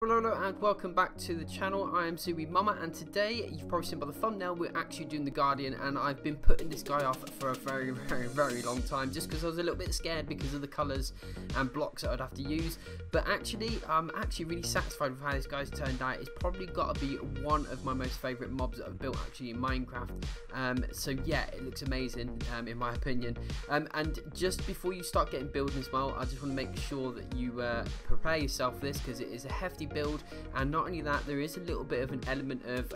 Hello and welcome back to the channel. I am zu-wii-mama, and today, you've probably seen by the thumbnail, we're actually doing the Guardian, and I've been putting this guy off for a very long time just because I was a little bit scared because of the colours and blocks that I'd have to use. But actually, I'm actually really satisfied with how this guy's turned out. It's probably got to be one of my most favourite mobs that I've built actually in Minecraft. So yeah, it looks amazing in my opinion. And just before you start getting building as well, I just want to make sure that you prepare yourself for this because it is a hefty build, and not only that, there is a little bit of an element of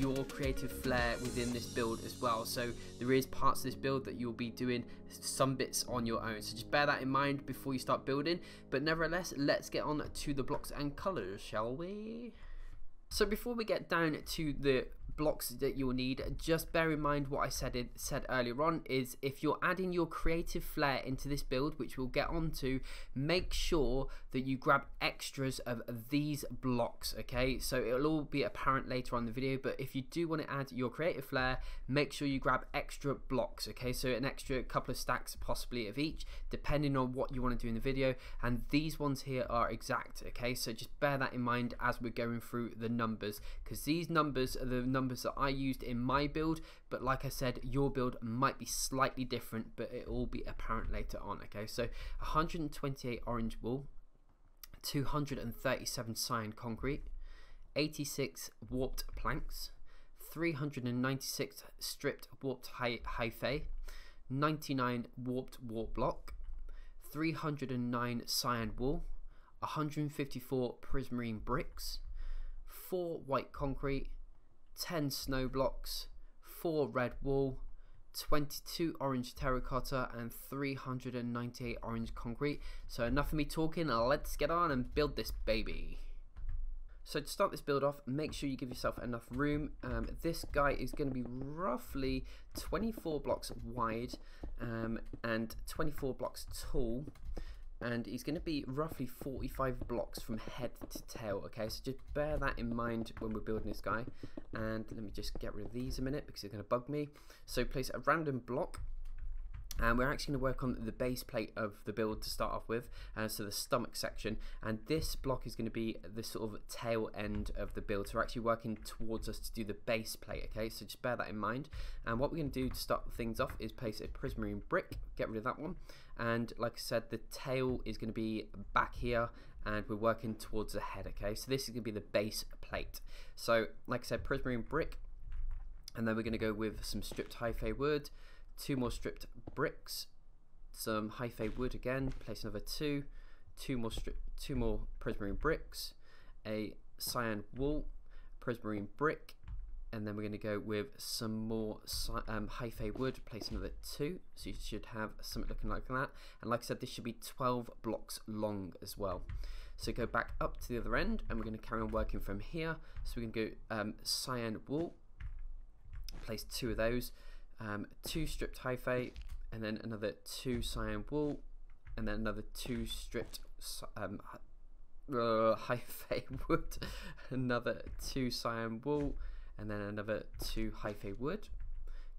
your creative flair within this build as well. So there is parts of this build that you'll be doing some bits on your own, so just bear that in mind before you start building. But nevertheless, let's get on to the blocks and colors, shall we? So before we get down to the blocks that you'll need, just bear in mind what I said earlier on, is if you're adding your creative flair into this build, which we'll get onto, make sure that you grab extras of these blocks, okay? So it'll all be apparent later on in the video, but if you do want to add your creative flair, make sure you grab extra blocks, okay? So an extra couple of stacks possibly of each, depending on what you want to do in the video, and these ones here are exact, okay? So just bear that in mind as we're going through the numbers, because these numbers are the numbers that I used in my build, but like I said, your build might be slightly different, but it will be apparent later on, okay? So 128 orange wool, 237 cyan concrete, 86 warped planks, 396 stripped warped hyphae, 99 warped wall block, 309 cyan wool, 154 prismarine bricks, 4 white concrete, 10 snow blocks, 4 red wool, 22 orange terracotta, and 398 orange concrete. So enough of me talking, let's get on and build this baby. So to start this build off, make sure you give yourself enough room. This guy is going to be roughly 24 blocks wide and 24 blocks tall, and he's going to be roughly 45 blocks from head to tail, okay? So just bear that in mind when we're building this guy. And let me just get rid of these a minute because they're going to bug me. So place a random block, and we're actually going to work on the base plate of the build to start off with, so the stomach section, and this block is going to be the sort of tail end of the build, so we're actually working towards us to do the base plate, okay? So just bear that in mind. And what we're going to do to start things off is place a prismarine brick, get rid of that one, and like I said, the tail is going to be back here, and we're working towards the head, okay? So this is going to be the base plate. So like I said, prismarine brick, and then we're going to go with some stripped hyphae wood, 2 more stripped bricks, some hyphae wood again, place another 2 more prismarine bricks, a cyan wool, prismarine brick, and then we're going to go with some more hyphae wood, place another 2, so you should have something looking like that. And like I said, this should be 12 blocks long as well. So go back up to the other end, and we're going to carry on working from here. So we're going to go cyan wool, place 2 of those, 2 stripped hyphae, and then another 2 cyan wool, and then another 2 stripped hyphae wood, another 2 cyan wool, and then another 2 hyphae wood.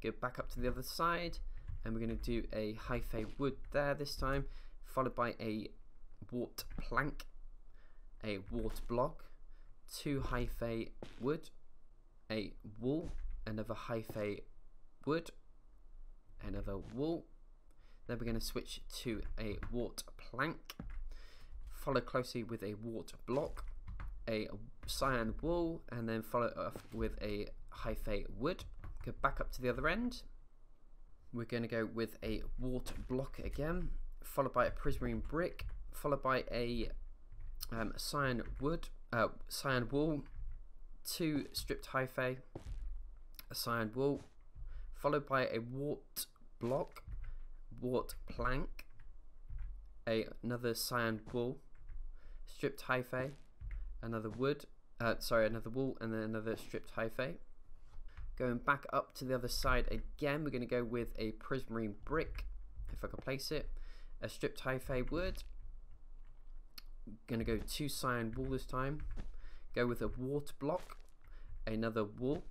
Go back up to the other side, and we're going to do a hyphae wood there this time, followed by a warped plank, a warped block, 2 hyphae wood, a wool, another hyphae wood, another wool. Then we're going to switch to a warped plank, follow closely with a warped block, a cyan wool, and then follow off with a hyphae wood. Go back up to the other end. We're going to go with a warped block again, followed by a prismarine brick, followed by a cyan wool, 2 stripped hyphae, a cyan wool, followed by a warped block, warped plank, another cyan wool, stripped hyphae, another wood, another wool, and then another stripped hyphae. Going back up to the other side again, we're going to go with a prismarine brick, if I can place it, a stripped hyphae wood, going to go 2 cyan wool this time, go with a warped block, another wool,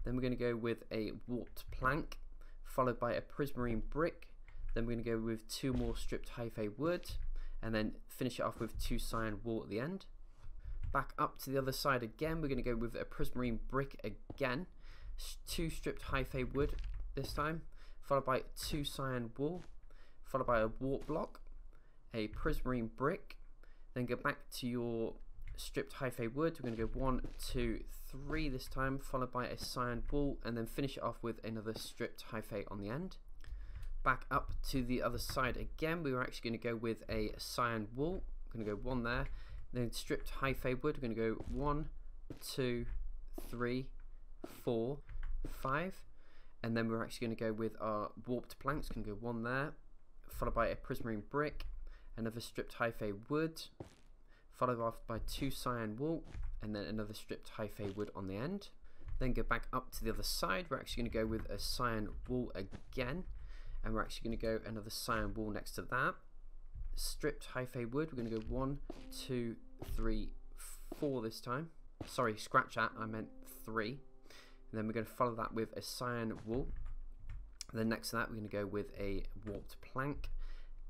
then we're going to go with a warped plank, followed by a prismarine brick, then we're going to go with 2 more stripped hyphae wood, and then finish it off with 2 cyan wool at the end. Back up to the other side again, we're going to go with a prismarine brick again, 2 stripped high-fay wood this time, followed by 2 cyan wool, followed by a warp block, a prismarine brick, then go back to your stripped high-fay wood. We're going to go 1, 2, 3 this time, followed by a cyan wool, and then finish it off with another stripped high-fay on the end. Back up to the other side again, we were actually going to go with a cyan wool. We're going to go 1 there, then stripped high-fay wood. We're going to go 1, 2, 3, 4, 5, and then we're actually going to go with our warped planks. We're going to go 1 there, followed by a prismarine brick, another stripped high-fay wood, followed off by 2 cyan wool, and then another stripped high-fay wood on the end. Then go back up to the other side. We're actually going to go with a cyan wool again, and we're actually going to go another cyan wool next to that. Stripped high-fay wood, we're going to go 1, 2, 3, 4 this time. Sorry, scratch that, I meant 3. And then we're going to follow that with a cyan wool. And then next to that, we're going to go with a warped plank.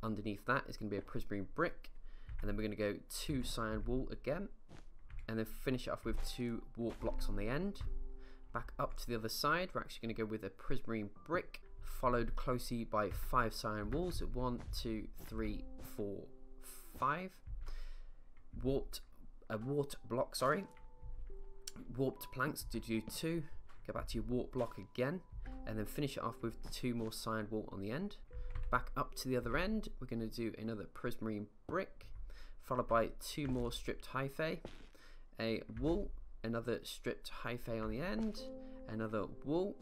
Underneath that is going to be a prismarine brick. And then we're going to go 2 cyan wool again. And then finish it off with 2 warp blocks on the end. Back up to the other side, we're actually going to go with a prismarine brick, followed closely by 5 cyan walls. 1, 2, 3, 4, 5. Warped block, sorry. Warped planks to do 2. Go back to your warp block again, and then finish it off with 2 more cyan wool on the end. Back up to the other end, we're going to do another prismarine brick, followed by 2 more stripped high-fay, a wool, another stripped high-fay on the end, another wool,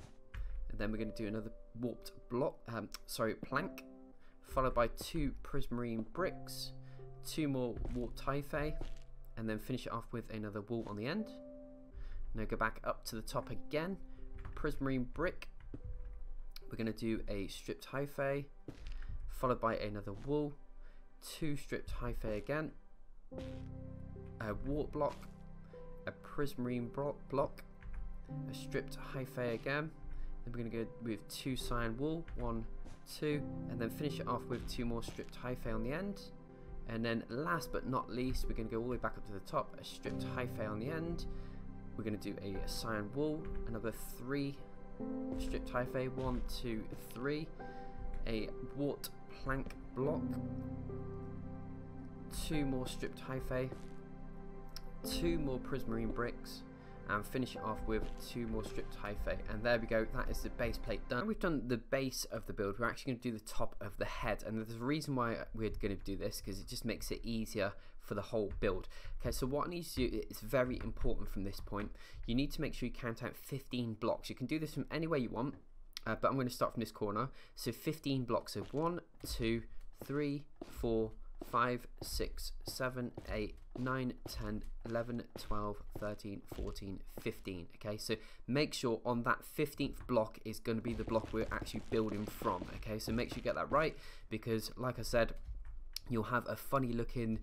and then we're going to do another warped block, plank, followed by 2 prismarine bricks, 2 more warped high-fay, and then finish it off with another wool on the end. Now go back up to the top again, prismarine brick, we're going to do a stripped high-fay, followed by another wool, 2 stripped high-fay again, a warp block, a prismarine block, a stripped high-fay again. Then we're going to go with 2 cyan wool, 1, 2, and then finish it off with 2 more stripped high-fay on the end. And then last but not least, we're going to go all the way back up to the top, a stripped high-fay on the end. We're going to do a cyan wool, another 3 stripped high-fay, 1, 2, 3, a warped plank block, 2 more stripped high-fay, 2 more prismarine bricks, and finish it off with 2 more stripped high-fay. And there we go, that is the base plate done. Now we've done the base of the build, we're actually going to do the top of the head, and there's a reason why we're going to do this, because it just makes it easier for the whole build. Okay, so what I need to do is very important from this point. You need to make sure you count out 15 blocks. You can do this from anywhere you want, but I'm going to start from this corner. So 15 blocks, so 1, 2, 3, 4, 5, 6, 7, 8, 9, 10, 11, 12, 13, 14, 15. Okay, so make sure on that 15th block is going to be the block we're actually building from. Okay, so make sure you get that right, because like I said, you'll have a funny looking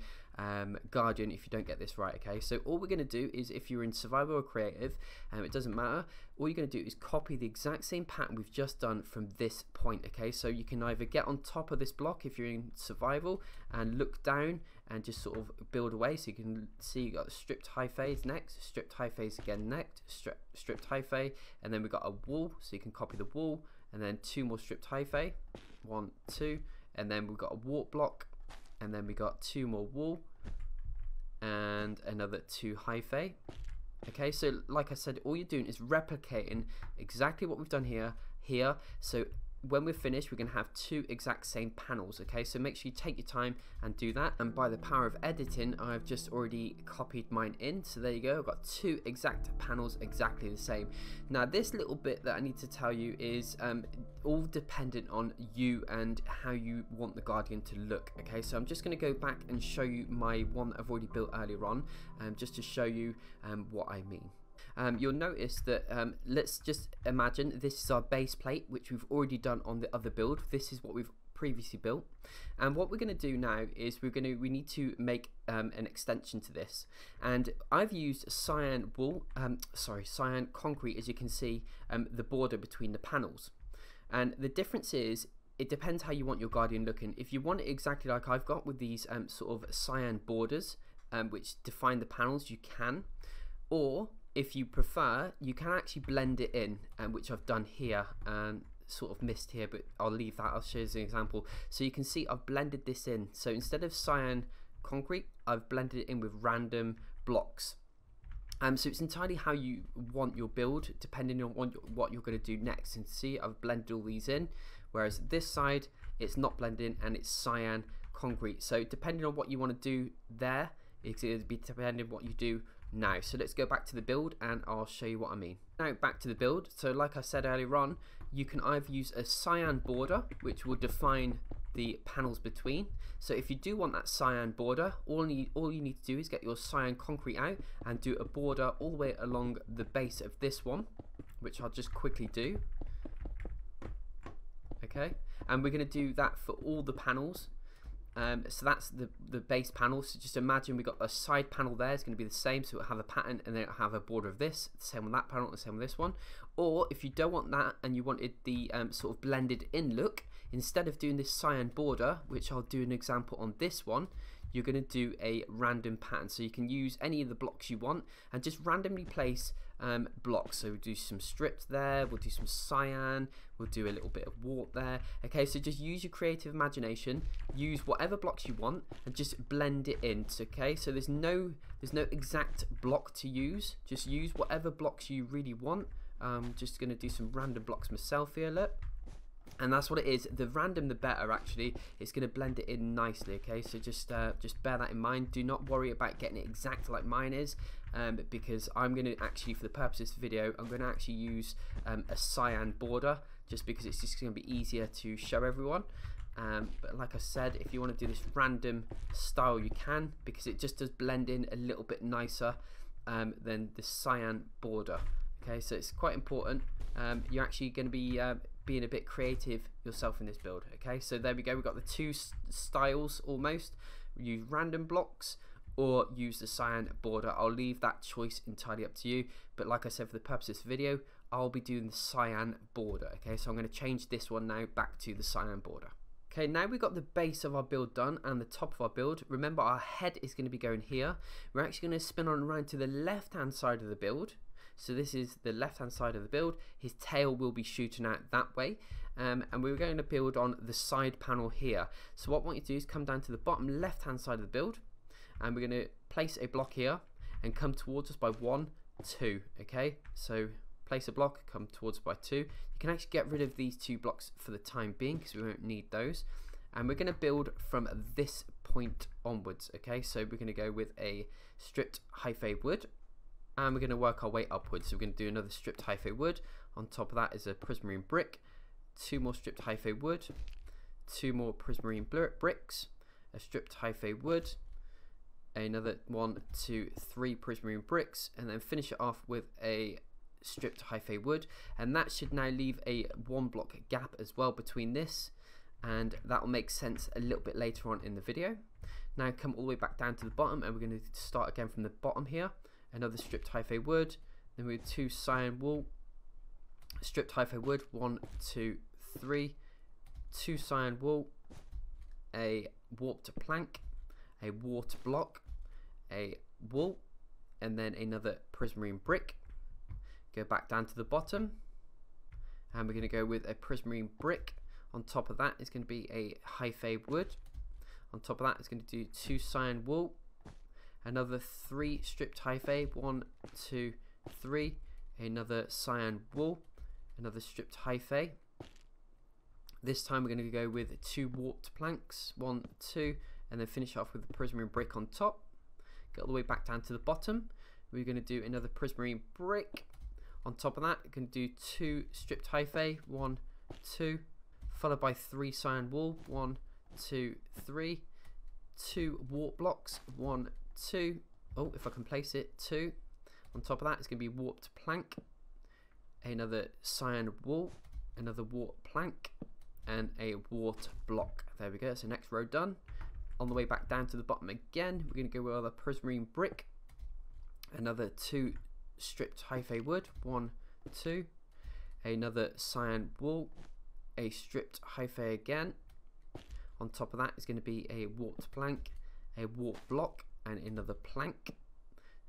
guardian if you don't get this right. Okay, so all we're going to do is, if you're in survival or creative, it doesn't matter, all you're going to do is copy the exact same pattern we've just done from this point. Okay, so you can either get on top of this block if you're in survival and look down and just sort of build away. So you can see you got stripped high-fays next, stripped high-fays again next, stripped high-fay, and then we got a wool, so you can copy the wool, and then 2 more stripped high-fay, 1, 2, and then we've got a warp block, and then we got 2 more wool and another 2 high-fay. Okay, so like I said, all you're doing is replicating exactly what we've done here. So when we're finished, we're going to have 2 exact same panels. Okay, so make sure you take your time and do that. And by the power of editing, I've just already copied mine in, so there you go. I've got 2 exact panels exactly the same. Now this little bit that I need to tell you is all dependent on you and how you want the guardian to look. Okay, so I'm just going to go back and show you my one that I've already built earlier on, just to show you what I mean. You'll notice that let's just imagine this is our base plate, which we've already done on the other build. This is what we've previously built, and what we're going to do now is we need to make an extension to this, and I've used cyan wool, cyan concrete, as you can see, the border between the panels. And the difference is, it depends how you want your guardian looking. If you want it exactly like I've got with these sort of cyan borders, which define the panels, you can. Or if you prefer, you can actually blend it in, which I've done here and sort of missed here, but I'll leave that. I'll show you as an example. So you can see I've blended this in. So instead of cyan concrete, I've blended it in with random blocks. So it's entirely how you want your build, depending on what you're going to do next. And see, I've blended all these in, whereas this side, it's not blended in and it's cyan concrete. So depending on what you want to do there, it's going to be depending on what you do now. So let's go back to the build and I'll show you what I mean. Now back to the build. So like I said earlier on, you can either use a cyan border, which will define the panels between. So if you do want that cyan border, all you need to do is get your cyan concrete out and do a border all the way along the base of this one, which I'll just quickly do. Okay, and we're going to do that for all the panels. So that's the base panel. So just imagine we've got a side panel there. It's going to be the same. So it'll have a pattern and then it'll have a border of this. The same on that panel, the same on this one. Or if you don't want that and you wanted the sort of blended in look, instead of doing this cyan border, which I'll do an example on this one, you're going to do a random pattern. So you can use any of the blocks you want and just randomly place blocks. So we'll do some strips there, we'll do some cyan, we'll do a little bit of warp there. Okay, so just use your creative imagination, use whatever blocks you want and just blend it in. Okay, so there's no exact block to use, just use whatever blocks you really want. Just going to do some random blocks myself here, look. And that's what it is. The random the better, actually. It's going to blend it in nicely. Okay, so just bear that in mind. Do not worry about getting it exact like mine is, because I'm going to actually, for the purpose of this video, I'm going to actually use a cyan border, just because it's just going to be easier to show everyone. But like I said, if you want to do this random style, you can, because it just does blend in a little bit nicer than the cyan border. Okay, so it's quite important. You're actually going to be being a bit creative yourself in this build. Okay, so there we go. We've got the two styles almost. Use random blocks or use the cyan border. I'll leave that choice entirely up to you. But like I said, for the purpose of this video, I'll be doing the cyan border. Okay, so I'm going to change this one now back to the cyan border. Okay, now we've got the base of our build done and the top of our build. Remember, our head is going to be going here. We're actually going to spin on around to the left hand side of the build. So this is the left hand side of the build. His tail will be shooting out that way, and we're going to build on the side panel here. So what I want you to do is come down to the bottom left hand side of the build, and we're going to place a block here and come towards us by 1, 2. Okay, so place a block, come towards us by 2. You can actually get rid of these 2 blocks for the time being because we won't need those. And we're going to build from this point onwards. Okay, so we're going to go with a stripped hyphae wood. And we're going to work our way upwards. So we're going to do another stripped hyphae wood. On top of that is a prismarine brick, 2 more stripped hyphae wood, 2 more prismarine bricks, a stripped hyphae wood, another 1, 2, 3 prismarine bricks, and then finish it off with a stripped hyphae wood. And that should now leave a 1 block gap as well between this, and that will make sense a little bit later on in the video. Now come all the way back down to the bottom, and we're going to start again from the bottom here. Another stripped hyphae wood, then we have 2 cyan wool, stripped hyphae wood, 1, 2, 3, 2 cyan wool, a warped plank, a warped block, a wool, and then another prismarine brick. Go back down to the bottom, and we're going to go with a prismarine brick. On top of that is going to be a hyphae wood. On top of that is going to do 2 cyan wool, another 3 stripped hyphae, 1, 2, 3, another cyan wool, another stripped hyphae. This time we're going to go with 2 warped planks, 1, 2, and then finish off with the prismarine brick on top. Get all the way back down to the bottom. We're going to do another prismarine brick. On top of that, we're going to do 2 stripped hyphae, 1, 2, followed by 3 cyan wool, 1, 2, 3, 2 warp blocks, 1, 2, oh, if I can place it, 2. On top of that, it's going to be warped plank, another cyan wool, another warped plank, and a warped block. There we go. So next row done. On the way back down to the bottom again, we're going to go with our prismarine brick, another 2 stripped hyphae wood, 1, 2, another cyan wool, a stripped hyphae again. On top of that is going to be a warped plank, a warped block, and another plank,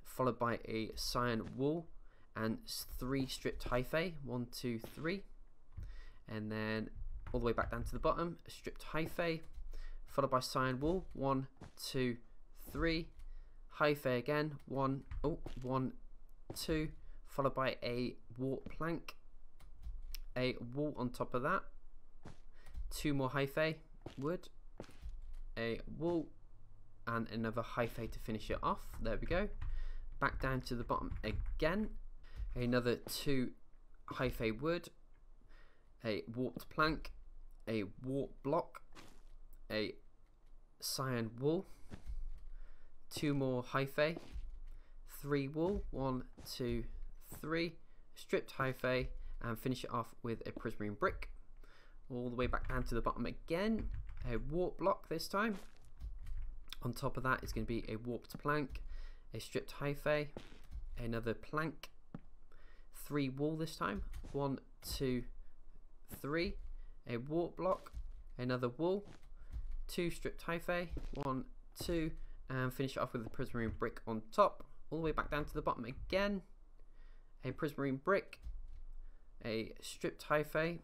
followed by a cyan wool and 3 stripped hyphae, 1, 2, 3, and then all the way back down to the bottom, a stripped hyphae, followed by cyan wool, 1, 2, 3, hyphae again, 1, 2, followed by a warp plank, a wool on top of that, 2 more hyphae, wood, a wool, and another hyphae to finish it off. There we go. Back down to the bottom again, another 2 hyphae wood, a warped plank, a warp block, a cyan wool, 2 more hyphae, 3 wool, 1, 2, 3, stripped hyphae, and finish it off with a prismarine brick. All the way back down to the bottom again, a warp block this time. On top of that is going to be a warped plank, a stripped hyphae, another plank, 3 wool this time, 1, 2, 3, a warp block, another wool, 2 stripped hyphae, 1, 2, and finish it off with a prismarine brick on top. All the way back down to the bottom again, a prismarine brick, a stripped hyphae,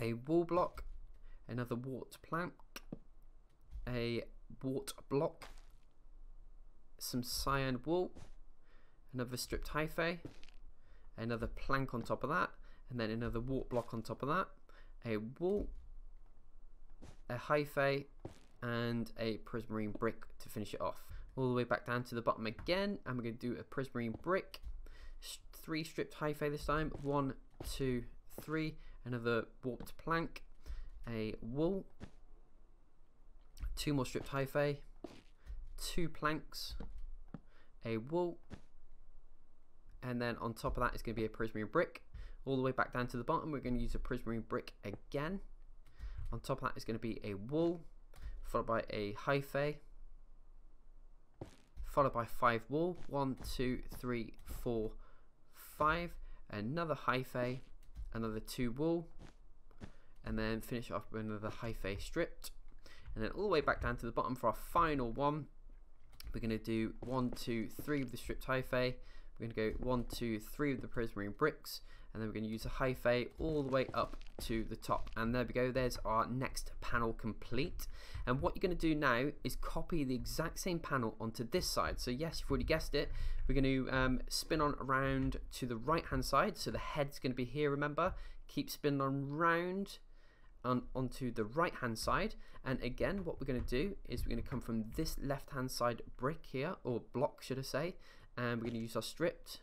a wool block, another warped plank, a wart block, some cyan wool, another stripped hyphae, another plank on top of that, and then another wart block on top of that, a wool, a hyphae, and a prismarine brick to finish it off. All the way back down to the bottom again, and we're going to do a prismarine brick, 3 stripped hyphae this time, 1, 2, 3, another warped plank, a wool, 2 more stripped hyphae, 2 planks, a wool, and then on top of that is going to be a prismarine brick. All the way back down to the bottom, we're going to use a prismarine brick again. On top of that is going to be a wool, followed by a hyphae, followed by 5 wool, 1, 2, 3, 4, 5, another hyphae, another 2 wool, and then finish off with another hyphae stripped. And then all the way back down to the bottom for our final one, we're going to do 1, 2, 3 with the stripped hyphae. We're going to go 1, 2, 3 with the prismarine bricks, and then we're going to use a hyphae all the way up to the top. And there we go, there's our next panel complete. And what you're going to do now is copy the exact same panel onto this side. So yes, you've already guessed it, we're going to spin on around to the right hand side. So the head's going to be here, remember, keep spinning on round onto the right hand side. And again, what we're going to do is we're going to come from this left hand side brick here, or block should I say, and we're going to use our stripped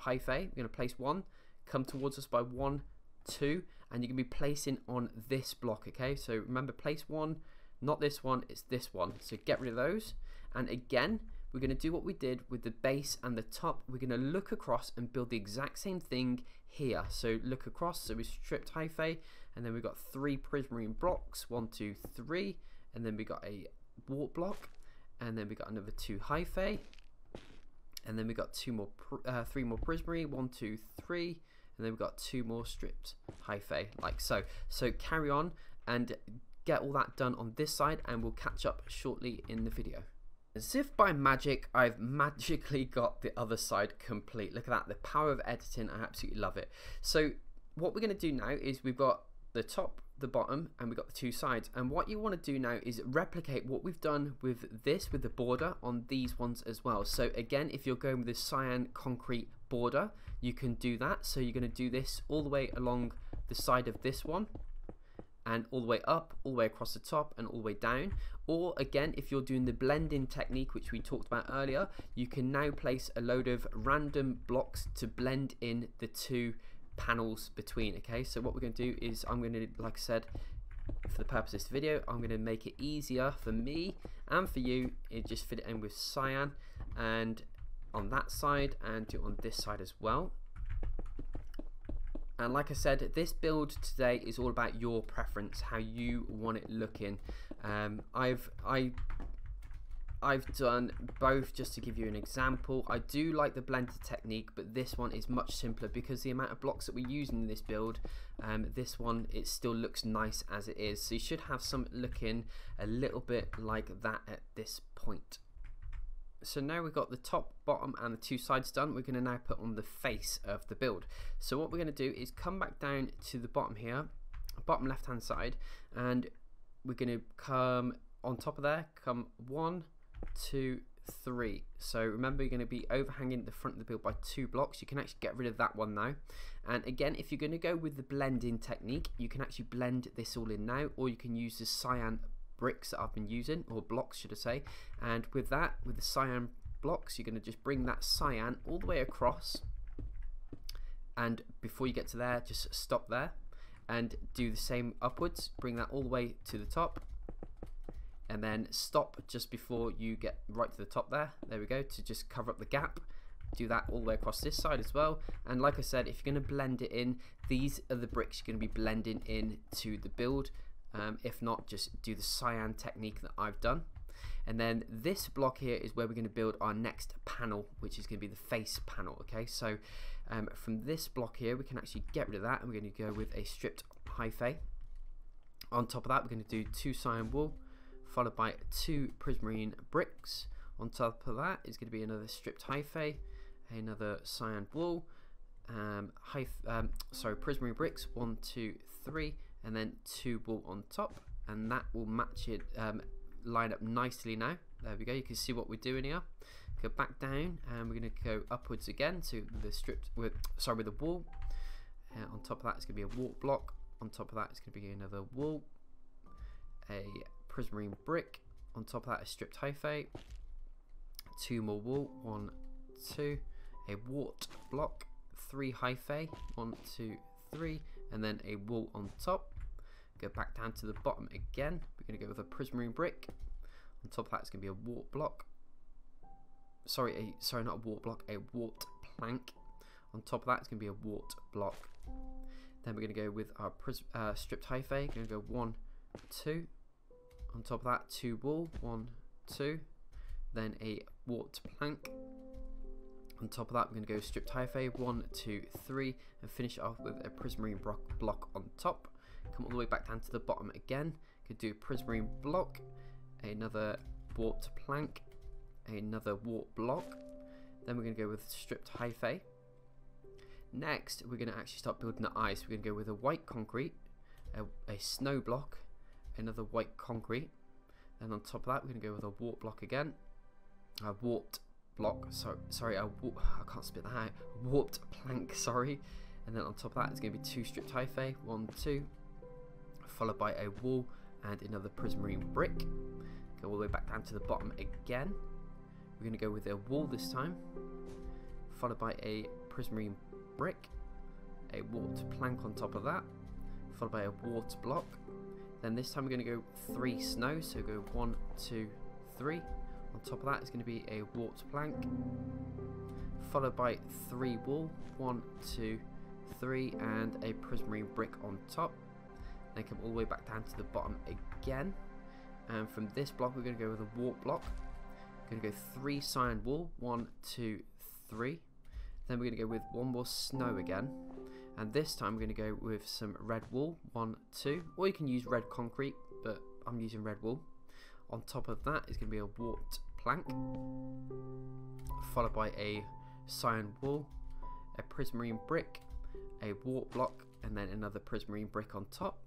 hyphae. We're going to place 1, come towards us by 1, 2, and you're going to be placing on this block, okay? So remember, place 1, not this one, it's this one. So get rid of those. And again, we're going to do what we did with the base and the top. We're going to look across and build the exact same thing here. So look across, so we stripped hyphae, and then we've got 3 prismarine blocks, 1, 2, 3, and then we got a warp block, and then we got another 2 hyphae, and then we got 3 more prismarine, 1, 2, 3, and then we've got 2 more stripped hyphae, like so. So carry on and get all that done on this side, and we'll catch up shortly in the video. As if by magic, I've magically got the other side complete. Look at that, the power of editing, I absolutely love it. So what we're going to do now is we've got the top, the bottom, and we've got the 2 sides. And what you want to do now is replicate what we've done with this, with the border on these ones as well. So again, if you're going with this cyan concrete border, you can do that. So you're going to do this all the way along the side of this one, and all the way up, all the way across the top, and all the way down. Or again, if you're doing the blending technique, which we talked about earlier, you can now place a load of random blocks to blend in the 2 panels between. Okay, so what we're going to do is I'm going to, like I said, for the purpose of this video, I'm going to make it easier for me and for you, just fit it in with cyan, and on that side, and do it on this side as well. And like I said, this build today is all about your preference, how you want it looking. I've done both just to give you an example. I do like the blended technique, but this one is much simpler because the amount of blocks that we're using in this build, this one, it still looks nice as it is. So you should have some looking a little bit like that at this point. So now we've got the top, bottom and the two sides done, we're going to now put on the face of the build. So what we're going to do is come back down to the bottom here, bottom left hand side, and we're going to come on top of there, come 1, 2, 3. So remember, you're going to be overhanging the front of the build by 2 blocks. You can actually get rid of that one now. And again, if you're going to go with the blend-in technique, you can actually blend this all in now, or you can use the cyan bricks that I've been using, or blocks should I say. And with that, with the cyan blocks, you're going to just bring that cyan all the way across, and before you get to there, just stop there and do the same upwards. Bring that all the way to the top, and then stop just before you get right to the top there. There we go, to just cover up the gap. Do that all the way across this side as well. And like I said, if you're going to blend it in, these are the bricks you're going to be blending in to the build. If not, just do the cyan technique that I've done. And then this block here is where we're going to build our next panel, which is going to be the face panel. Okay, so from this block here, we can actually get rid of that, and we're going to go with a stripped hyphae. On top of that, we're going to do 2 cyan wool, followed by 2 prismarine bricks. On top of that is going to be another stripped hyphae, another cyan wool, prismarine bricks, 1, 2, 3, and then 2 wool on top, and that will match it, line up nicely now. There we go, you can see what we're doing here. Go back down, and we're going to go upwards again to the stripped with the wool. On top of that is going to be a warp block. On top of that is going to be another wool, a prismarine brick. On top of that is stripped hyphae, 2 more wool, 1, 2, a wart block, 3 hyphae, 1, 2, 3, and then a wool on top. Go back down to the bottom again. We're going to go with a prismarine brick. On top of that, it's going to be a wart block. Sorry, not a wart block, a wart plank. On top of that, it's going to be a wart block. Then we're going to go with our stripped hyphae. Going to go 1, 2. On top of that, 2 wool, 1, 2. Then a wart plank. On top of that, we're going to go stripped hyphae, 1, 2, 3, and finish it off with a prismarine block on top. Come all the way back down to the bottom again. Could do a prismarine block, another warped plank, another warp block. Then we're going to go with stripped hyphae. Next, we're going to actually start building the eyes. We're going to go with a white concrete, a snow block, another white concrete. Then on top of that, we're going to go with a warp block again, a warped block. Sorry, I can't spit that out. Warped plank. Sorry. And then on top of that, it's going to be 2 stripped hyphae, 1, 2, followed by a wool and another prismarine brick. Go all the way back down to the bottom again. We're going to go with a wool this time, followed by a prismarine brick, a warped plank on top of that, followed by a warped block. Then this time we're going to go 3 snow, so go 1, 2, 3. On top of that is going to be a warped plank, followed by 3 wool, 1, 2, 3, and a prismarine brick on top. Then come all the way back down to the bottom again. And from this block, we're going to go with a warp block. We're going to go 3 cyan wool, 1, 2, 3. Then we're going to go with 1 more snow again. And this time we're going to go with some red wool, 1, 2. Or you can use red concrete, but I'm using red wool. On top of that is going to be a warped plank, followed by a cyan wool, a prismarine brick, a warp block, and then another prismarine brick on top.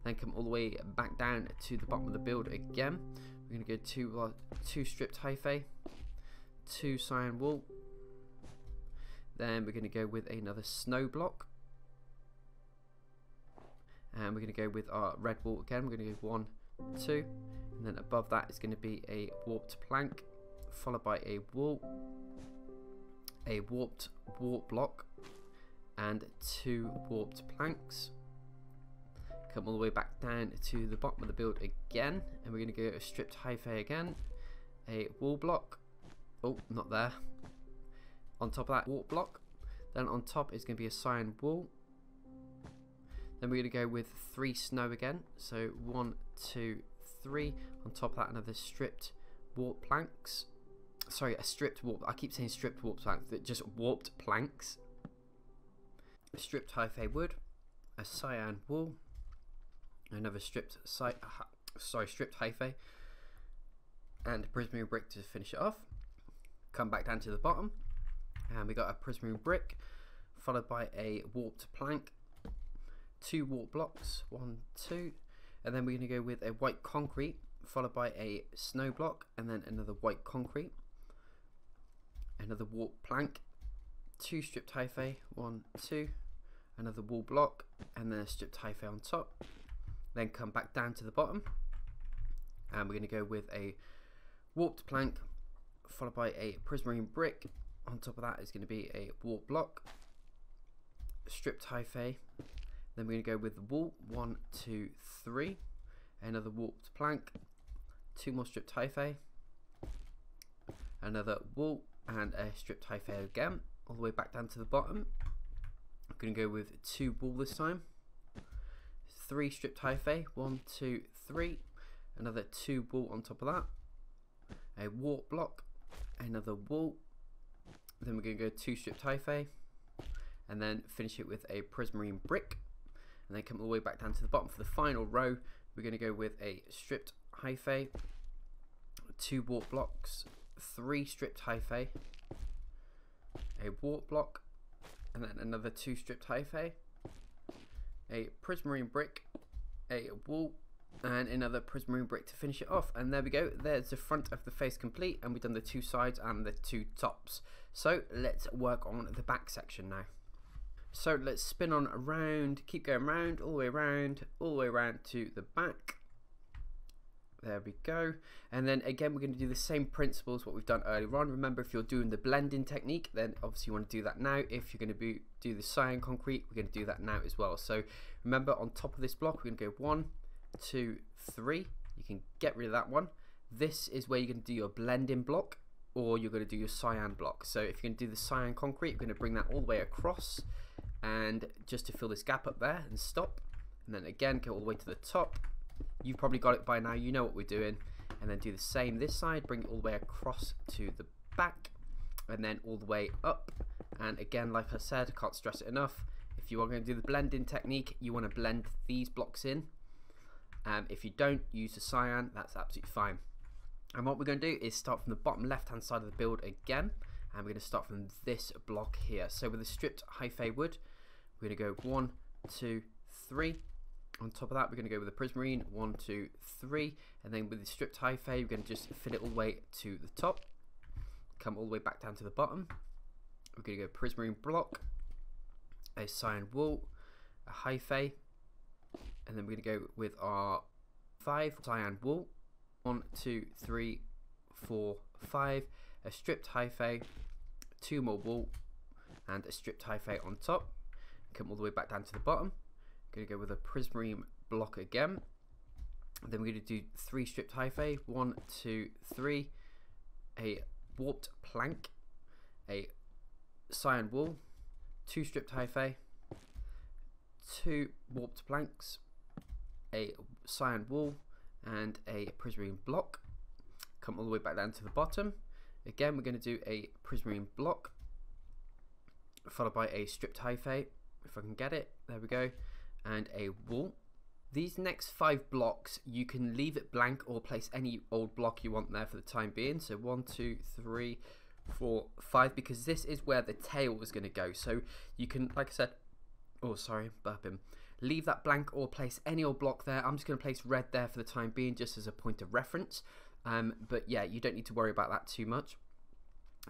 Then come all the way back down to the bottom of the build again. We're going to go 2 stripped hyphae, 2 cyan wool. Then we're going to go with another snow block, and we're going to go with our red wool again. We're going to go 1, 2, and then above that is going to be a warped plank, followed by a wool, a warped warp block, and 2 warped planks. Come all the way back down to the bottom of the build again, and we're going to go a stripped hyphae again, a wool block, oh not there, on top of that warp block. Then on top is going to be a cyan wool. Then we're going to go with 3 snow again, so 1, 2, 3. On top of that, another stripped warp planks. Sorry, a stripped warp. I keep saying stripped warp planks, just warped planks. A stripped hyphae wood, a cyan wool, another stripped hyphae, and a prismarine brick to finish it off. Come back down to the bottom, and we got a prismarine brick, followed by a warped plank, 2 warp blocks, 1, 2, and then we're going to go with a white concrete, followed by a snow block, and then another white concrete, another warp plank, 2 stripped hyphae, 1, 2, another wall block, and then a stripped hyphae on top. Then come back down to the bottom, and we're going to go with a warped plank, followed by a prismarine brick. On top of that is going to be a warp block, stripped hyphae. Then we're going to go with the wall, 1, 2, 3, another warped plank, 2 more stripped hyphae, another wall, and a stripped hyphae again, all the way back down to the bottom. I'm going to go with 2 wall this time, 3 stripped hyphae, 1, 2, 3, another 2 wall on top of that, a warp block, another wall, then we're going to go 2 stripped hyphae, and then finish it with a prismarine brick. And then come all the way back down to the bottom for the final row. We're going to go with a stripped hyphae, 2 warp blocks, 3 stripped hyphae, a warp block, and then another 2 stripped hyphae, a prismarine brick, a wall, and another prismarine brick to finish it off. And there we go, there's the front of the face complete, and we've done the 2 sides and the 2 tops. So let's work on the back section now. So let's spin on around, keep going round, all the way around, all the way around to the back. There we go. And then again, we're going to do the same principles what we've done earlier on. Remember, if you're doing the blending technique, then obviously you want to do that now. If you're going to do the cyan concrete, we're going to do that now as well. So remember, on top of this block, we're going to go 1, 2, 3. You can get rid of that one. This is where you're going to do your blending block, or you're going to do your cyan block. So if you're going to do the cyan concrete, you're going to bring that all the way across, and just to fill this gap up there and stop, and then again go all the way to the top. You've probably got it by now, you know what we're doing. And then do the same this side, bring it all the way across to the back, and then all the way up. And again, like I said, I can't stress it enough, if you are going to do the blending technique, you want to blend these blocks in. If you don't, use the cyan, that's absolutely fine. And what we're going to do is start from the bottom left hand side of the build again, and we're going to start from this block here. So with the stripped hyphae wood, we're going to go 1, 2, 3. On top of that, we're going to go with the prismarine, 1, 2, 3, and then with the stripped hyphae, we're going to just fill it all the way to the top, come all the way back down to the bottom. We're going to go prismarine block, a cyan wool, a hyphae, and then we're going to go with our 5 cyan wool, 1, 2, 3, 4, 5, a stripped hyphae, 2 more wool, and a stripped hyphae on top. Come all the way back down to the bottom. Going to go with a prismarine block again. Then we're going to do 3 stripped hyphae, 1, 2, 3, a warped plank, a cyan wool, 2 stripped hyphae, 2 warped planks, a cyan wool, and a prismarine block. Come all the way back down to the bottom. Again, we're going to do a prismarine block, followed by a stripped hyphae, if I can get it, there we go, and a wool. These next 5 blocks, you can leave it blank or place any old block you want there for the time being. So 1, 2, 3, 4, 5, because this is where the tail is going to go. So you can, like I said, oh sorry, burping, leave that blank or place any old block there. I'm just going to place red there for the time being, just as a point of reference. But yeah, you don't need to worry about that too much.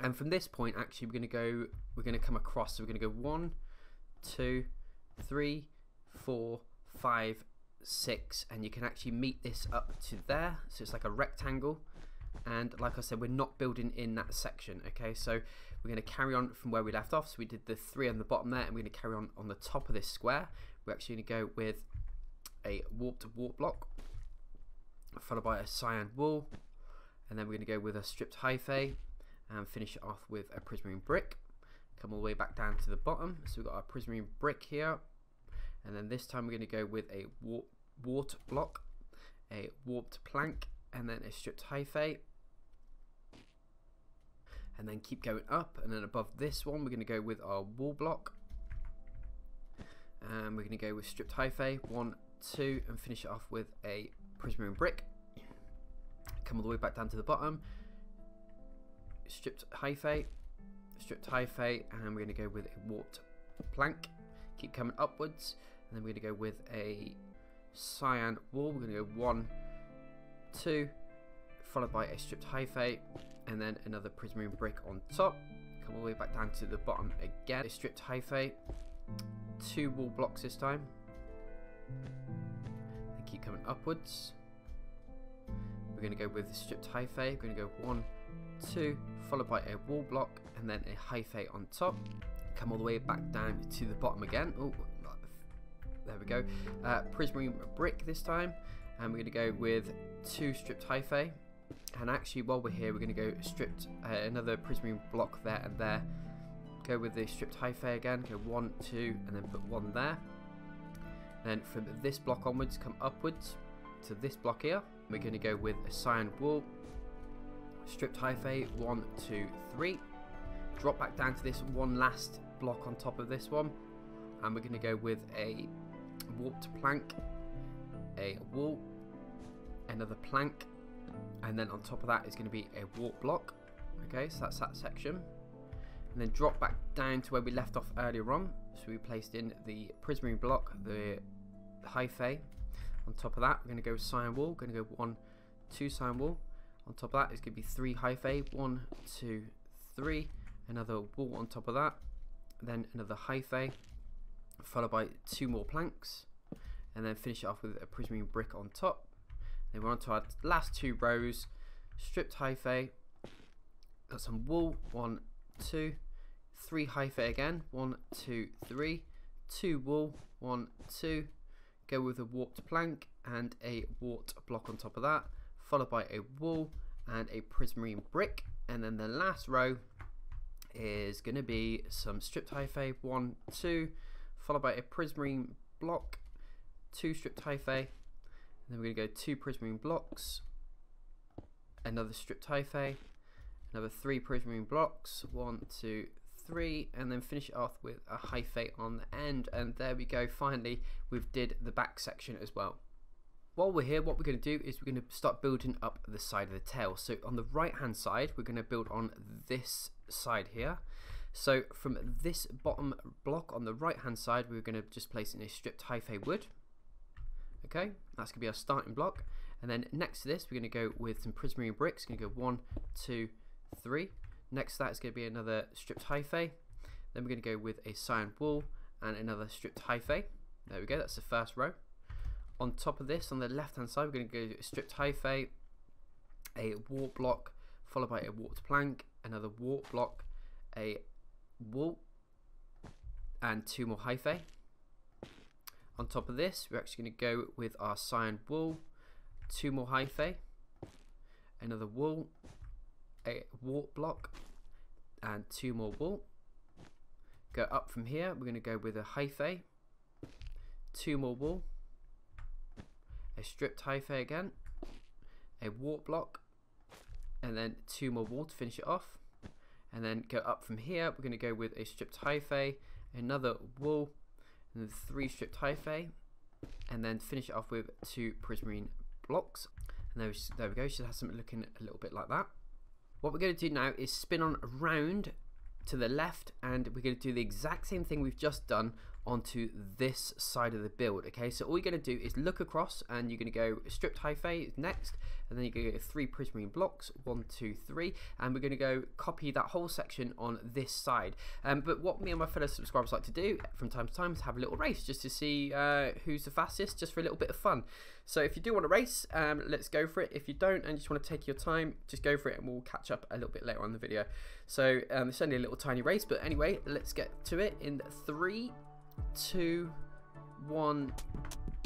And from this point, actually, we're going to come across. So we're going to go 1, 2, 3, 4, 5, 6, and you can actually meet this up to there. So it's like a rectangle. And like I said, we're not building in that section. Okay, so we're going to carry on from where we left off. So we did the 3 on the bottom there, and we're going to carry on the top of this square. We're actually going to go with a warped warp block, followed by a cyan wool, and then we're going to go with a stripped hyphae and finish it off with a prismarine brick. Come all the way back down to the bottom. So we've got our prismarine brick here, and then this time we're going to go with a warped block, a warped plank, and then a stripped hyphae, and then keep going up. And then above this one, we're going to go with our wool block, and we're going to go with stripped hyphae, 1, 2, and finish it off with a prismarine brick. Come all the way back down to the bottom, stripped hyphae, and we're going to go with a warped plank. Keep coming upwards, and then we're going to go with a cyan wool. We're going to go 1, 2, followed by a stripped hyphae, and then another prismarine brick on top. Come all the way back down to the bottom again. A stripped hyphae, 2 wool blocks this time. And keep coming upwards. We're going to go with the stripped hyphae. We're going to go 1, 2, followed by a wool block, and then a hyphae on top. Come all the way back down to the bottom again. Oh, there we go. Prismarine brick this time, and we're going to go with 2 stripped hyphae. And actually, while we're here, we're going to go stripped another prismarine block there and there. Go with the stripped hyphae again. Go 1, 2, and then put 1 there. Then from this block onwards, come upwards to this block here. We're going to go with a cyan wool, stripped hyphae, 1, 2, 3. Drop back down to this one last block on top of this one, and we're going to go with a warped plank, a wool, another plank, and then on top of that is going to be a warp block. Okay, so that's that section. And then drop back down to where we left off earlier on. So we placed in the prismarine block, the hyphae. On top of that, we're going to go cyan wool. We're going to go 1, 2 cyan wool. On top of that is going to be 3 hyphae. 1, 2, 3. Another wool on top of that. Then another hyphae, followed by 2 more planks. And then finish it off with a prismarine brick on top. Then we're on to our last 2 rows. Stripped hyphae. Got some wool. 1, 2, 3 hyphae again. 1, 2, 3. 2 wool. 1, 2. Go with a warped plank and a warped block on top of that, followed by a wool and a prismarine brick. And then the last row is going to be some stripped hyphae. 1, 2, followed by a prismarine block, 2 stripped hyphae. And then we're going to go 2 prismarine blocks, another stripped hyphae, another 3 prismarine blocks, 1, 2, 3, and then finish it off with a hyphae on the end. And there we go, finally we've did the back section as well. While we're here, what we're going to do is we're going to start building up the side of the tail. So on the right hand side, we're going to build on this side here. So from this bottom block on the right hand side, we're going to just place in a stripped hyphae wood. Okay, that's going to be our starting block. And then next to this, we're going to go with some prismarine bricks. Going to go 1, 2, 3. Next to that is going to be another stripped hyphae. Then we're going to go with a cyan wool and another stripped hyphae. There we go, that's the first row. On top of this, on the left hand side, we're going to go stripped hyphae, a warp block, followed by a warped plank, another warp block, a wool, and 2 more hyphae. On top of this, we're actually going to go with our cyan wool, 2 more hyphae, another wool, a warp block, and 2 more wool. Go up from here, we're going to go with a hyphae, 2 more wool, a stripped hyphae again, a warp block, and then 2 more wool to finish it off. And then go up from here, we're going to go with a stripped hyphae, another wool, and then 3 stripped hyphae, and then finish it off with 2 prismarine blocks. And there we go, should have something looking a little bit like that. What we're going to do now is spin on around to the left, and we're going to do the exact same thing we've just done onto this side of the build. Okay, so all you're going to do is look across, and you're going to go stripped hyphae next, and then you're going to go 3 prismarine blocks, 1, 2, 3, and we're going to go copy that whole section on this side. But what me and my fellow subscribers like to do from time to time is have a little race just to see who's the fastest, just for a little bit of fun. So if you do want to race, let's go for it. If you don't and just want to take your time, just go for it, and we'll catch up a little bit later on in the video. So it's only a little tiny race, but anyway, let's get to it in 3, 2, 1,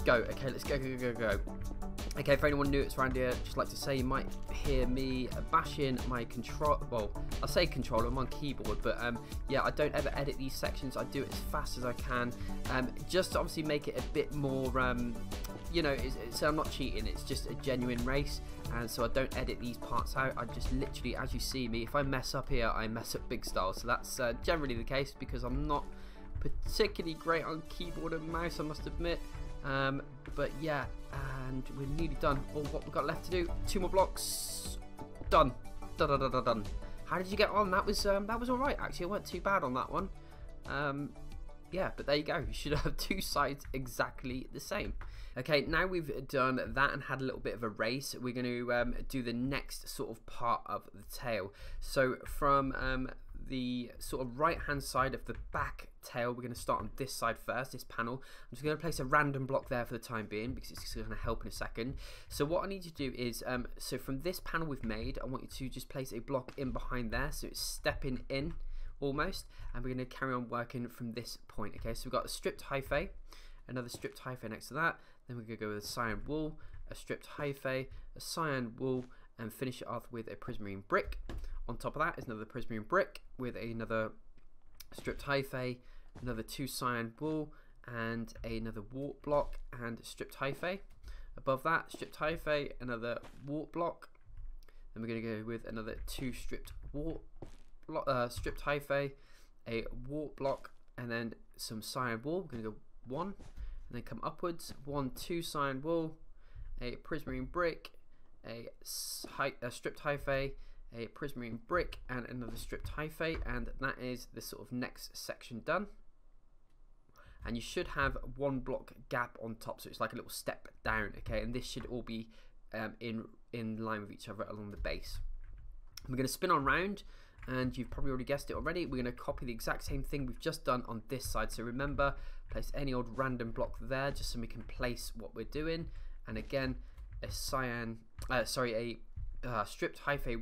go. Okay, let's go, go, go, go. Okay, for anyone new that's around here, just like to say you might hear me bashing my control. Well, I say controller, I'm on keyboard, but yeah, I don't ever edit these sections. I do it as fast as I can, just to obviously make it a bit more, you know, so I'm not cheating. It's just a genuine race, and so I don't edit these parts out. I just literally, as you see me, if I mess up here, I mess up big style. So that's generally the case because I'm not particularly great on keyboard and mouse, I must admit. But yeah, and we're nearly done. All what we've got left to do, 2 more blocks, done. Done. How did you get on? That was all right actually. It weren't too bad on that one. Yeah, but there you go. You should have two sides exactly the same. Okay, now we've done that and had a little bit of a race, we're going to do the next sort of part of the tail. So from the sort of right hand side of the back tail, we're going to start on this side first, this panel. I'm just going to place a random block there for the time being because it's going to help in a second. So what I need you to do is, so from this panel we've made, I want you to just place a block in behind there, so it's stepping in almost, and we're going to carry on working from this point. Okay, so we've got a stripped hyphae, another stripped hyphae next to that, then we're going to go with a cyan wool, a stripped hyphae, a cyan wool, and finish it off with a prismarine brick. On top of that is another prismarine brick with another stripped hyphae, another 2 cyan wool, and another wart block and stripped hyphae. Above that, stripped hyphae, another wart block. Then we're going to go with another 2 stripped stripped hyphae, a wart block, and then some cyan wool. We're going to go 1, and then come upwards, 1, 2 cyan wool, a prismarine brick, a stripped hyphae, a prismarine brick, and another stripped hyphae, and that is the sort of next section done. And you should have 1 block gap on top, so it's like a little step down. Okay, and this should all be in line with each other along the base. We're going to spin on round, and you've probably already guessed it already. We're going to copy the exact same thing we've just done on this side. So remember, place any old random block there just so we can place what we're doing. And again, a stripped hyphae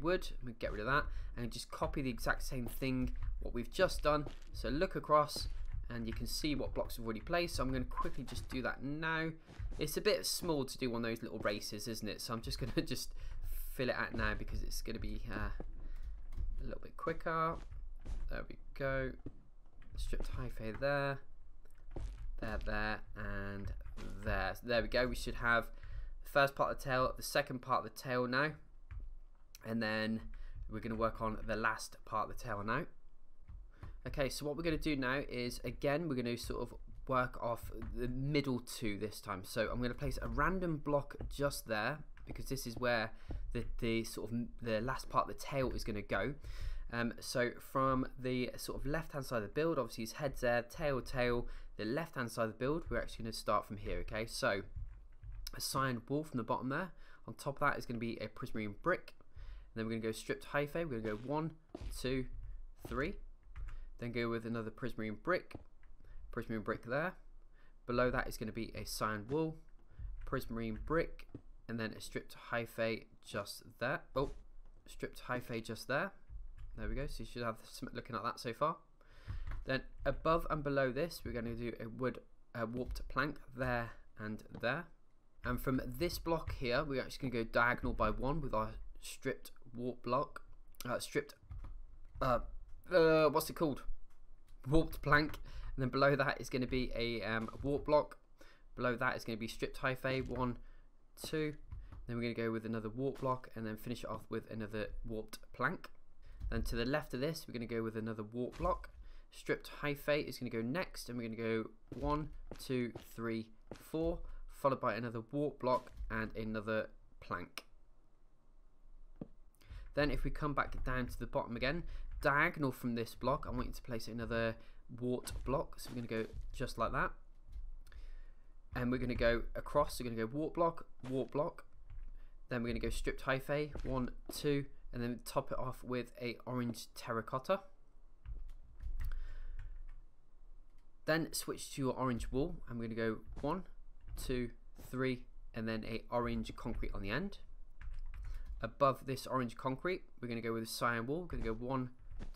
wood. We get rid of that and just copy the exact same thing what we've just done. So look across and you can see what blocks we've already placed. So I'm going to quickly just do that now. It's a bit small to do one of those little races, isn't it? So I'm just going to just fill it out now because it's going to be a little bit quicker. There we go. Stripped hyphae there, there, and there. So there we go. We should have the first part of the tail, the second part of the tail now, and then we're going to work on the last part of the tail now. Okay, so what we're going to do now is, again, we're going to sort of work off the middle 2 this time. So I'm going to place a random block just there because this is where the sort of the last part of the tail is going to go. So from the sort of left hand side of the build, obviously his head's there, tail, the left hand side of the build, we're actually going to start from here. Okay, so a cyan wool from the bottom there. On top of that is going to be a prismarine brick. And then we're going to go stripped hyphae. We're going to go 1, 2, 3. Then go with another prismarine brick there. Below that is going to be a cyan wool, prismarine brick, and then a stripped hyphae just there. Oh, stripped hyphae just there. There we go. So you should have something looking at that so far. Then above and below this, we're going to do a warped plank there and there. And from this block here, we're actually going to go diagonal by 1 with our stripped warp block. What's it called? Warped plank. And then below that is going to be a warp block. Below that is going to be stripped hyphae, 1, 2. Then we're going to go with another warp block and then finish it off with another warped plank. Then to the left of this, we're going to go with another warp block. Stripped hyphae is going to go next, and we're going to go 1, 2, 3, 4, followed by another warp block and another plank. Then if we come back down to the bottom again, diagonal from this block, I want you to place another wart block. So we're going to go just like that. And we're going to go across. So we're going to go wart block. Then we're going to go stripped hyphae, 1, 2, and then top it off with a orange terracotta. Then switch to your orange wool. I'm going to go 1, 2, 3, and then a orange concrete on the end. Above this orange concrete, we're going to go with a cyan wool. We're going to go 1,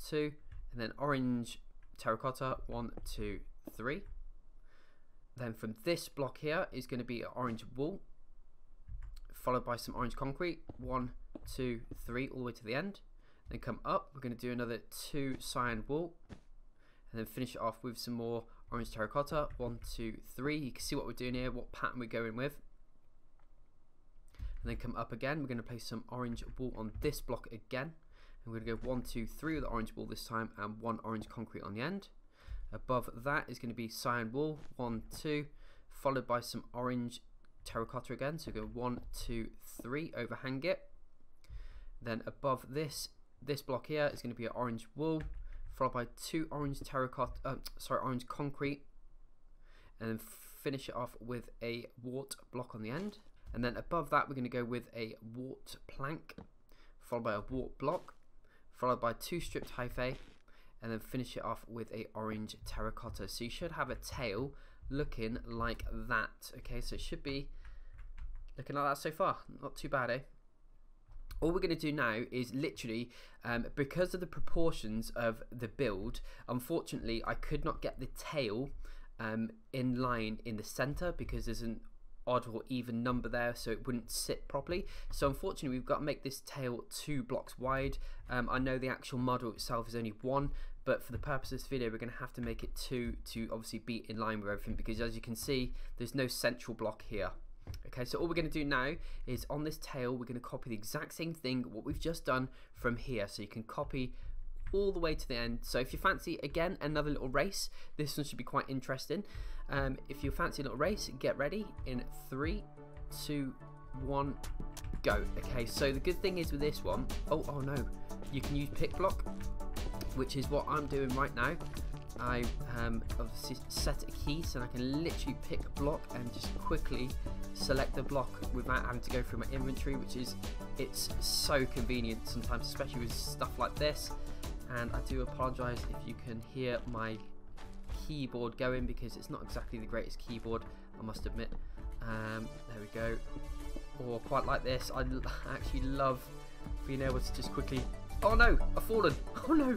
2, and then orange terracotta, 1, 2, 3. Then from this block here is going to be an orange wool, followed by some orange concrete, 1, 2, 3, all the way to the end. Then come up, we're going to do another 2 cyan wool, and then finish it off with some more orange terracotta, 1, 2, 3. You can see what we're doing here, what pattern we're going with. And then come up again, we're going to place some orange wool on this block again. And we're going to go 1, 2, 3 with the orange wool this time, and 1 orange concrete on the end. Above that is going to be cyan wool, 1, 2, followed by some orange terracotta again. So go 1, 2, 3, overhang it. Then above this this block here is going to be an orange wool, followed by 2 orange orange concrete, and then finish it off with a wart block on the end. And then above that we're going to go with a wart plank, followed by a wart block, followed by 2 stripped hyphae, and then finish it off with a orange terracotta. So you should have a tail looking like that. Okay, so it should be looking like that so far. Not too bad, eh? All we're going to do now is literally, because of the proportions of the build, unfortunately I could not get the tail in line in the center because there's an odd or even number there, so it wouldn't sit properly. So unfortunately we've got to make this tail 2 blocks wide. I know the actual model itself is only 1, but for the purpose of this video we're going to have to make it 2 to obviously be in line with everything, because as you can see there's no central block here. Okay, so all we're going to do now is on this tail we're going to copy the exact same thing what we've just done from here, so you can copy all the way to the end. So if you fancy again another little race, this one should be quite interesting. If you fancy a little race, get ready in 3, 2, 1, go. Okay, so the good thing is with this one, oh no, you can use pick block, which is what I'm doing right now. I obviously set a key so I can literally pick a block and just quickly select the block without having to go through my inventory, which is, it's so convenient sometimes, especially with stuff like this. And I do apologise if you can hear my keyboard going, because it's not exactly the greatest keyboard, I must admit. There we go. Or quite like this. I actually love being able to just quickly, oh no, I've fallen, oh no.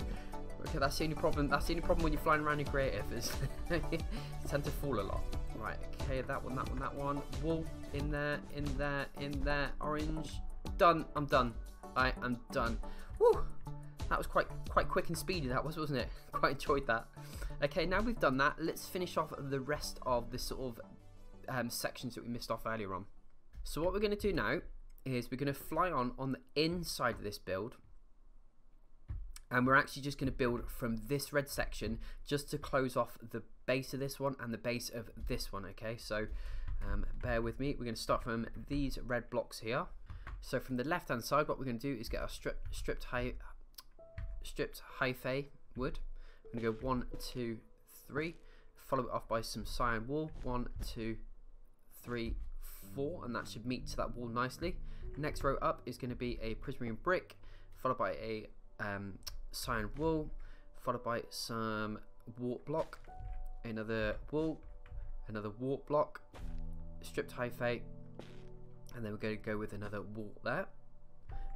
Okay, that's the only problem. That's the only problem when you're flying around in creative, is you tend to fall a lot. Right, okay, that one, that one, that one. Wool in there, in there, in there. Orange. Done. I'm done. I am done. Woo! That was quite quick and speedy, that was, wasn't it? Quite enjoyed that. Okay, now we've done that, let's finish off the rest of the sort of sections that we missed off earlier on. So what we're going to do now is we're going to fly on the inside of this build, and we're actually just going to build from this red section just to close off the base of this one and the base of this one. Okay, so bear with me. We're going to start from these red blocks here. So from the left hand side, what we're going to do is get our stripped hyphae wood. I'm going to go 1, 2, 3, follow it off by some cyan wool, 1, 2, 3, 4, and that should meet to that wall nicely. Next row up is going to be a prismarine brick, followed by a cyan wool, followed by some wart block, another wool, another wart block, stripped hyphae, and then we're going to go with another wall there.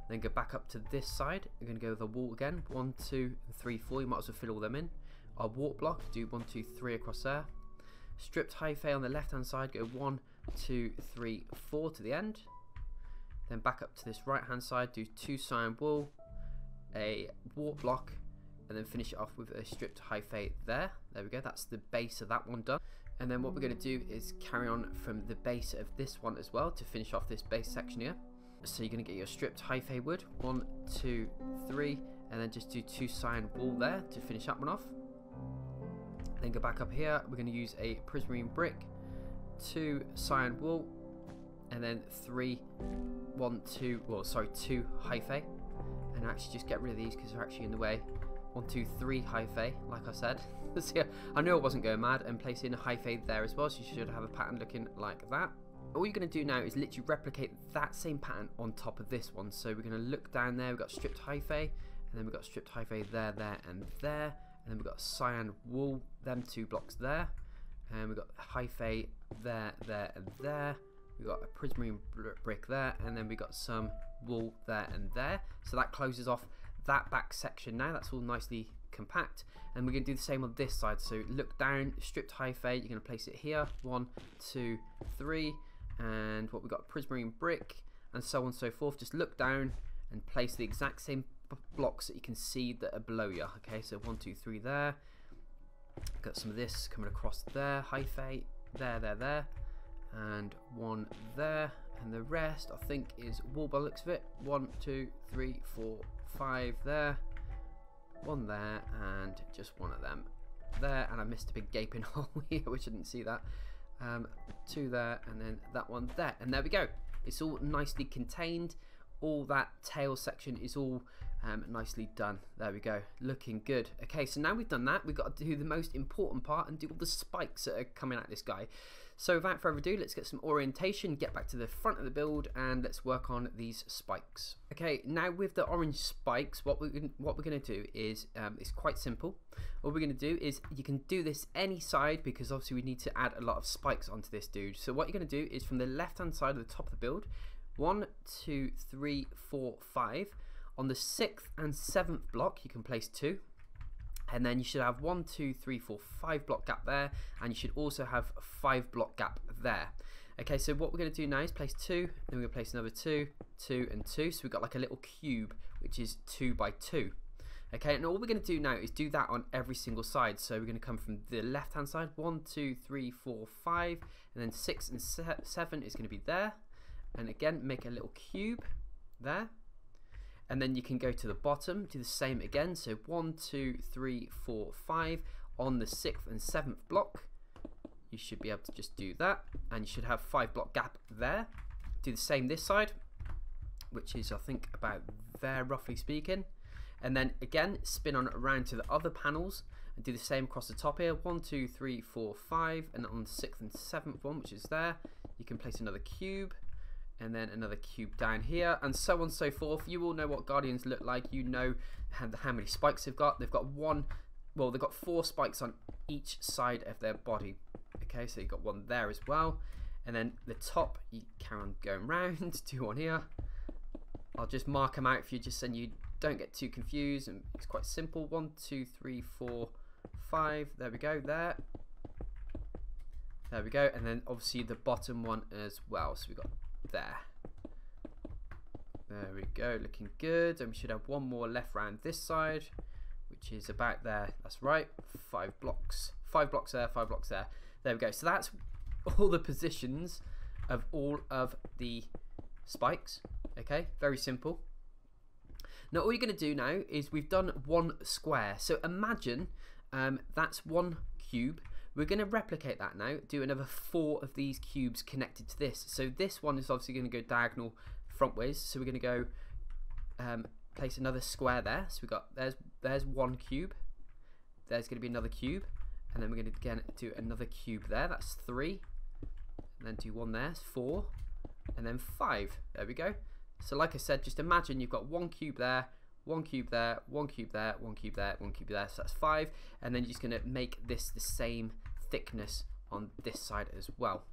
Then go back up to this side. We're going to go with a wall again. 1, 2, 3, 4. You might as well fill all them in. Our wart block, do 1, 2, 3 across there. Stripped hyphae on the left hand side, go 1, 2, 3, 4 to the end. Then back up to this right hand side, do 2 cyan wool, a wart block, and then finish it off with a stripped hyphae there. There we go, that's the base of that one done. And then what we're going to do is carry on from the base of this one as well to finish off this base section here. So you're going to get your stripped hyphae wood, 1, 2, 3, and then just do 2 cyan wool there to finish that one off. Then go back up here, we're going to use a prismarine brick, 2 cyan wool, and then 2 hyphae. And actually just get rid of these because they're actually in the way. 1, 2, 3 hyphae, like I said. So I knew I wasn't going mad, and place in a hyphae there as well, so you should have a pattern looking like that. All you're going to do now is literally replicate that same pattern on top of this one. So we're going to look down there, we've got stripped hyphae, and then we've got stripped hyphae there, there, and there. And then we've got cyan wool, them 2 blocks there. And we've got hyphae there, there, and there. We've got a prismarine brick there, and then we've got some wool there and there. So that closes off that back section now. That's all nicely compact. And we're going to do the same on this side. So look down, stripped hyphae, you're going to place it here. 1, 2, 3. And what we've got, prismarine brick, and so on and so forth. Just look down and place the exact same blocks that you can see that are below you. Okay, so 1, 2, 3 there. Got some of this coming across there, hyphae there, there, there, and 1 there, and the rest I think is wool by the looks of it. 1, 2, 3, 4, 5 there, 1 there, and just 1 of them there. And I missed a big gaping hole here, which I didn't see that. 2 there, and then that one there, and there we go. It's all nicely contained. All that tail section is all Nicely done. There we go, looking good. Okay, so now we've done that, we've got to do the most important part and do all the spikes that are coming at this guy. So without further ado, let's get some orientation, get back to the front of the build, and let's work on these spikes. Okay, now with the orange spikes, what we're going to do is, it's quite simple. What we're going to do is, you can do this any side, because obviously we need to add a lot of spikes onto this dude. So what you're going to do is, from the left hand side of the top of the build, 1, 2, 3, 4, 5. On the 6th and 7th block, you can place 2. And then you should have 1, 2, 3, 4, 5 block gap there, and you should also have 5 block gap there. Okay, so what we're going to do now is place 2, then we're going to place another 2, 2, and 2. So we've got like a little cube, which is 2 by 2. Okay, and all we're going to do now is do that on every single side. So we're going to come from the left hand side, 1, 2, 3, 4, 5, and then 6 and 7 is going to be there. And again, make a little cube there. And then you can go to the bottom, do the same again. So 1, 2, 3, 4, 5 on the 6th and 7th block. You should be able to just do that, and you should have 5 block gap there. Do the same this side, which is I think about there, roughly speaking. And then again, spin on around to the other panels and do the same across the top here. 1, 2, 3, 4, 5, and on the 6th and 7th one, which is there, you can place another cube. And then another cube down here, and so on and so forth. You all know what Guardians look like. You know how many spikes they've got. They've got they've got 4 spikes on each side of their body. Okay, so you've got 1 there as well. And then the top, you carry on going round, 2 on here. I'll just mark them out for you, just so you don't get too confused. And it's quite simple. 1, 2, 3, 4, 5. There we go, there. There we go. And then obviously the bottom one as well. So we've got there we go, looking good. And we should have 1 more left round this side, which is about there. That's right, 5 blocks, 5 blocks there, 5 blocks there. There we go. So that's all the positions of all of the spikes. Okay, very simple. Now all you're going to do now is, we've done 1 square, so imagine that's 1 cube. We're going to replicate that now, do another 4 of these cubes connected to this. So this one is obviously going to go diagonal frontways. So we're going to go place another square there. So we've got, there's 1 cube. There's going to be another cube. And then we're going to again do another cube there. That's 3. And then do 1 there, 4. And then 5. There we go. So like I said, just imagine you've got 1 cube there, 1 cube there, 1 cube there, 1 cube there, 1 cube there. So that's 5. And then you're just going to make this the same thickness on this side as well.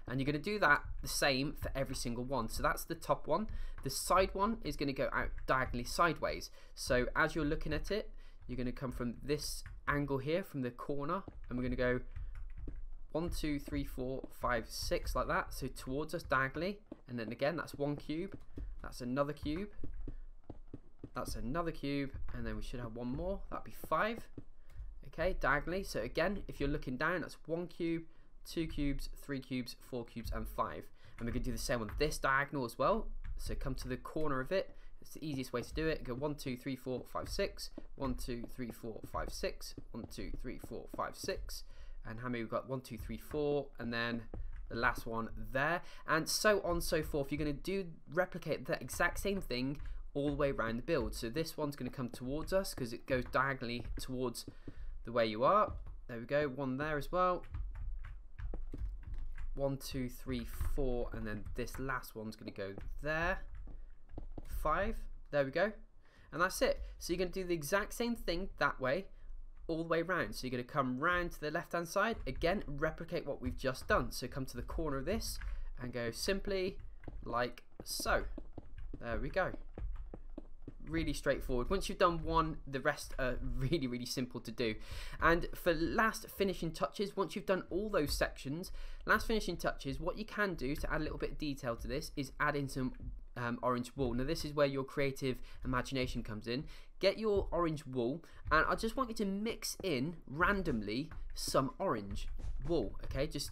And you're going to do that the same for every single one. So that's the top one. The side one is going to go out diagonally sideways. So as you're looking at it, you're going to come from this angle here, from the corner, and we're going to go 1, 2, 3, 4, 5, 6 like that. So towards us diagonally. And then again, that's 1 cube. That's another cube. That's another cube. And then we should have 1 more. That'd be 5. Okay, diagonally. So again, if you're looking down, that's 1 cube, 2 cubes, 3 cubes, 4 cubes, and 5. And we're going to do the same on this diagonal as well. So come to the corner of it. It's the easiest way to do it. Go 1, 2, 3, 4, 5, 6. 1, 2, 3, 4, 5, 6. 1, 2, 3, 4, 5, 6. And how many we've got? 1, 2, 3, 4. And then the last one there. And so on and so forth. You're going to replicate the exact same thing all the way around the build. So this one's going to come towards us because it goes diagonally towards the way you are. There we go, 1 there as well. 1, 2, 3, 4, and then this last one's going to go there. 5, there we go, and that's it. So you're going to do the exact same thing that way all the way around. So you're going to come round to the left hand side, again replicate what we've just done. So come to the corner of this and go simply like so. There we go. Really straightforward. Once you've done one, the rest are really simple to do. And for last finishing touches, once you've done all those sections, last finishing touches, what you can do to add a little bit of detail to this is add in some orange wool. Now this is where your creative imagination comes in. Get your orange wool, and I just want you to mix in randomly some orange wool. Okay, just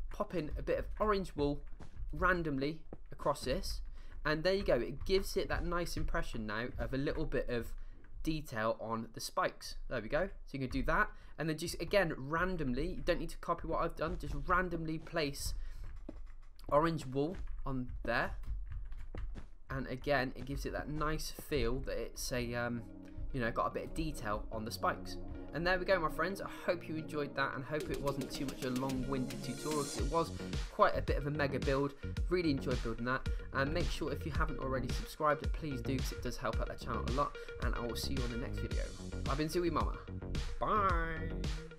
pop in a bit of orange wool randomly across this. And there you go, it gives it that nice impression now of a little bit of detail on the spikes. There we go. So you can do that, and then just again randomly, you don't need to copy what I've done, just randomly place orange wool on there. and again it gives it that nice feel that it's a you know, got a bit of detail on the spikes. And there we go, my friends. I hope you enjoyed that, and hope it wasn't too much a long-winded tutorial, because it was quite a bit of a mega build. Really enjoyed building that, and make sure if you haven't already subscribed, please do, because it does help out the channel a lot. And I will see you on the next video. I've been zu-wii-mama. Bye.